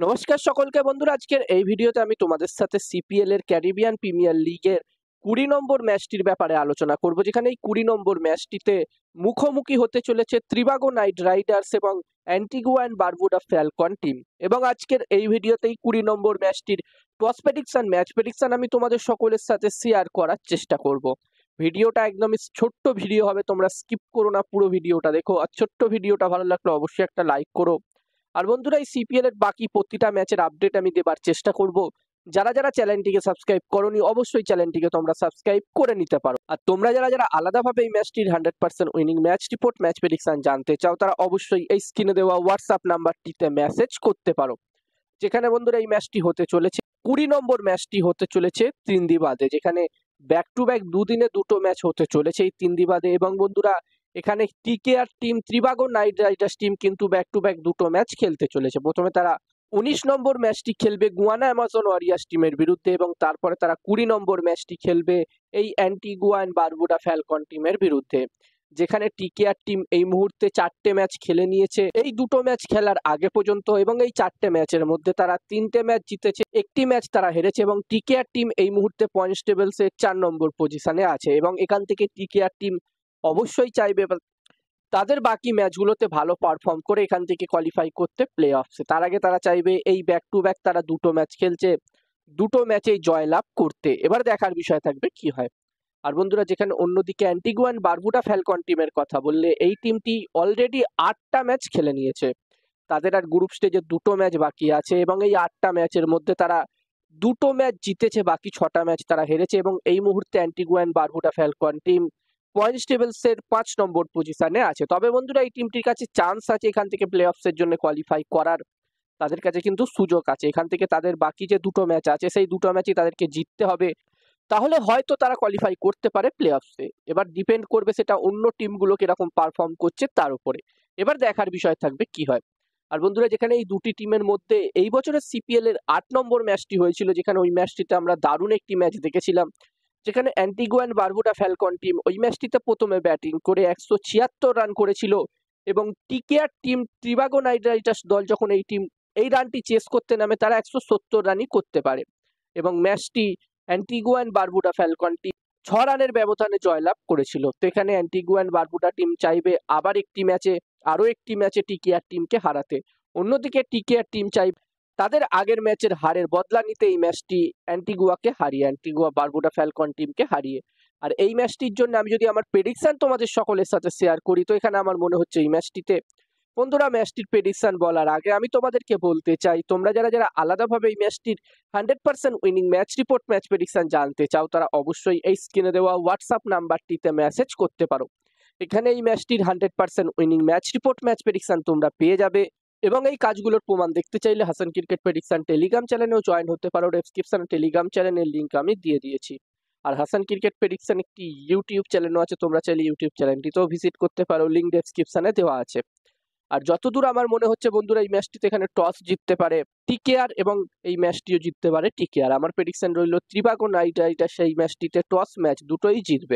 নমস্কার সকলকে বন্ধুরা, আজকের এই ভিডিওতে আমি তোমাদের সাথে সিপিএল এর ক্যারিবিয়ান প্রিমিয়ার লিগের 20 নম্বর ম্যাচটির ব্যাপারে আলোচনা করব, যেখানে এই 20 নম্বর ম্যাচটিতে মুখোমুখি হতে চলেছে ত্রিবাগো নাইট রাইডার্স এবং Antigua and Barbuda falcon team. এবং আজকের এই ভিডিওতে এই 20 নম্বর ম্যাচটির টস প্রেডিকশন, ম্যাচ প্রেডিকশন আমি তোমাদের সকলের সাথে শেয়ার করার চেষ্টা করব। ভিডিওটা একদমই ছোট্ট ভিডিও হবে, তোমরা স্কিপ করো না, পুরো ভিডিওটা দেখো। আর ছোট্ট ভিডিওটা ভালো লাগলে অবশ্যই একটা লাইক করো। আর বন্ধুরা, এই সিপিএল এর বাকি প্রতিটা ম্যাচের আপডেট আমি দেবার চেষ্টা করব। যারা যারা চ্যানেলটিকে সাবস্ক্রাইব করোনি, অবশ্যই চ্যানেলটিকে তোমরা সাবস্ক্রাইব করে নিতে পারো। আর তোমরা যারা যারা আলাদাভাবে এই ম্যাচটির 100% winning match report, match prediction জানতে চাও, তারা অবশ্যই এই স্ক্রিনে দেওয়া হোয়াটসঅ্যাপ নাম্বারটিতে মেসেজ করতে পারো। যেখানে বন্ধুরা এই ম্যাচটি হতে চলেছে 20 নম্বর ম্যাচটি হতে চলেছে তিনদিবাদে, যেখানে ব্যাক টু ব্যাক দুদিনে দুটো ম্যাচ হতে চলেছে এই তিনদিবাদে। এবং বন্ধুরা, এখানে TKR team, Trinbago Knight Riders team কিন্তু ব্যাক টু ব্যাক দুটো ম্যাচ খেলতে চলেছে। প্রথমে তারা 19 নম্বর ম্যাচটি খেলবে গুয়ানা অ্যামাজন ওয়ারিয়ার্স টিমের বিরুদ্ধে, এবং তারপরে তারা 20 নম্বর ম্যাচটি খেলবে এই অ্যান্টিগুয়া অ্যান্ড বারবুডা ফ্যালকন টিমের বিরুদ্ধে। যেখানে টিকেআর টিম এই মুহূর্তে 4টে ম্যাচ খেলে নিয়েছে এই দুটো ম্যাচ খেলার আগে পর্যন্ত, এবং এই 4টে ম্যাচের মধ্যে তারা 3টে ম্যাচ জিতেছে, একটি ম্যাচ তারা হেরেছে। এবং টিকেআর টিম এই মুহূর্তে পয়েন্টস টেবিলসে 4 নম্বর পজিশনে আছে, এবং এখান থেকে টিকেআর টিম অবশ্যই চাইবে তাদের বাকি ম্যাচগুলোতে ভালো পারফর্ম করে এখান থেকে কোয়ালিফাই করতে প্লে অফসে। তার আগে তারা চাইবে এই ব্যাক টু ব্যাক তারা দুটো ম্যাচ খেলছে, দুটো ম্যাচেই জয়লাভ করতে। এবার দেখার বিষয় থাকবে কি হয়। আর বন্ধুরা, যেখানে অন্যদিকে অ্যান্টিগুয়া অ্যান্ড বারবুডা ফ্যালকন টিমের কথা বললে, এই টিমটি অলরেডি 8টা ম্যাচ খেলে নিয়েছে। তাদের আর গ্রুপ স্টেজে দুটো ম্যাচ বাকি আছে, এবং এই 8টা ম্যাচের মধ্যে তারা দুটো ম্যাচ জিতেছে, বাকি 6টা ম্যাচ তারা হেরেছে। এবং এই মুহূর্তে Antigua and Barbuda falcon team points টেবিলসের 5 নম্বর পজিশনে আছে। তবে বন্ধুরা, এই টিমটির কাছে চান্স আছে এখান থেকে প্লে অফসের জন্য কোয়ালিফাই করার। তাদের কাছে কিন্তু সুযোগ আছে, এখান থেকে তাদের বাকি যে দুটো ম্যাচ আছে সেই দুটো ম্যাচই তাদেরকে জিততে হবে, তাহলে হয়তো তারা কোয়ালিফাই করতে পারে প্লে অফসে। এবার ডিপেন্ড করবে সেটা অন্য টিমগুলো কিরকম পারফর্ম করছে তার উপরে। এবার দেখার বিষয় থাকবে কি হয়। আর বন্ধুরা, যেখানে এই দুটি টিমের মধ্যে এই বছরের সিপিএল এর 8 নম্বর ম্যাচটি হয়েছিল, যেখানে ওই ম্যাচটিতে আমরা দারুণ একটি ম্যাচ দেখেছিলাম। যেখানে Antigua and Barbuda falcon team ওই ম্যাচটিতে প্রথমে ব্যাটিং করে 176 রান করেছিল, এবং টিকেআর টিম, ত্রিবাগো নাইট রাইডার্স দল যখন এই রানটি চেস করতে নামে, তারা 170 রানই করতে পারে। এবং ম্যাচটি Antigua and Barbuda falcon team 6 রানের ব্যবধানে জয়লাভ করেছিল। তো এখানে অ্যান্টিগুয়া অ্যান্ড বারবুডা টিম চাইবে আবার আরো একটি ম্যাচে টিকেআর টিমকে হারাতে। অন্যদিকে টিকেআর টিম চাইবে তাদের আগের ম্যাচের হারের বদলা নিতে এই ম্যাচটি অ্যান্টিগুয়া বারবুডা ফ্যালকন টিমকে হারিয়ে। আর এই ম্যাচটির জন্য আমি যদি আমার প্রেডিকশন তোমাদের সকলের সাথে শেয়ার করি, তো এখানে আমার মনে হচ্ছে এই ম্যাচটিতে, বন্ধুরা, ম্যাচটির প্রেডিকশন বলার আগে আমি তোমাদেরকে বলতে চাই, তোমরা যারা যারা আলাদাভাবে এই ম্যাচটির 100% winning match report, match prediction জানতে চাও, তারা অবশ্যই এই স্ক্রিনে দেওয়া হোয়াটসঅ্যাপ নাম্বারটিতে মেসেজ করতে পারো। এখানে এই ম্যাচটির 100% winning match report, match prediction তোমরা পেয়ে যাবে। এবং এই কাজগুলোর প্রমাণ দেখতে চাইলে হাসান ক্রিকেট প্রেডিকশন টেলিগ্রাম চ্যানেলেও জয়েন হতে পারো। ডেসক্রিপশনে টেলিগ্রাম চ্যানেলের লিঙ্ক আমি দিয়ে দিয়েছি। আর হাসান ক্রিকেট প্রেডিকশন একটি ইউটিউব চ্যানেলও আছে, তোমরা চাইলে ইউটিউব চ্যানেলটিতেও ভিজিট করতে পারো, লিঙ্ক ডেসক্রিপশনে দেওয়া আছে। আর যতদূর আমার মনে হচ্ছে বন্ধুরা, এই ম্যাচটিতে এখানে টস জিততে পারে টিকেআর, এবং এই ম্যাচটিও জিততে পারে টিকেআর। আমার প্রেডিকশন রইল ত্রিবাগো নাইট রাইডার্স সেই ম্যাচটিতে টস ম্যাচ দুটোই জিতবে।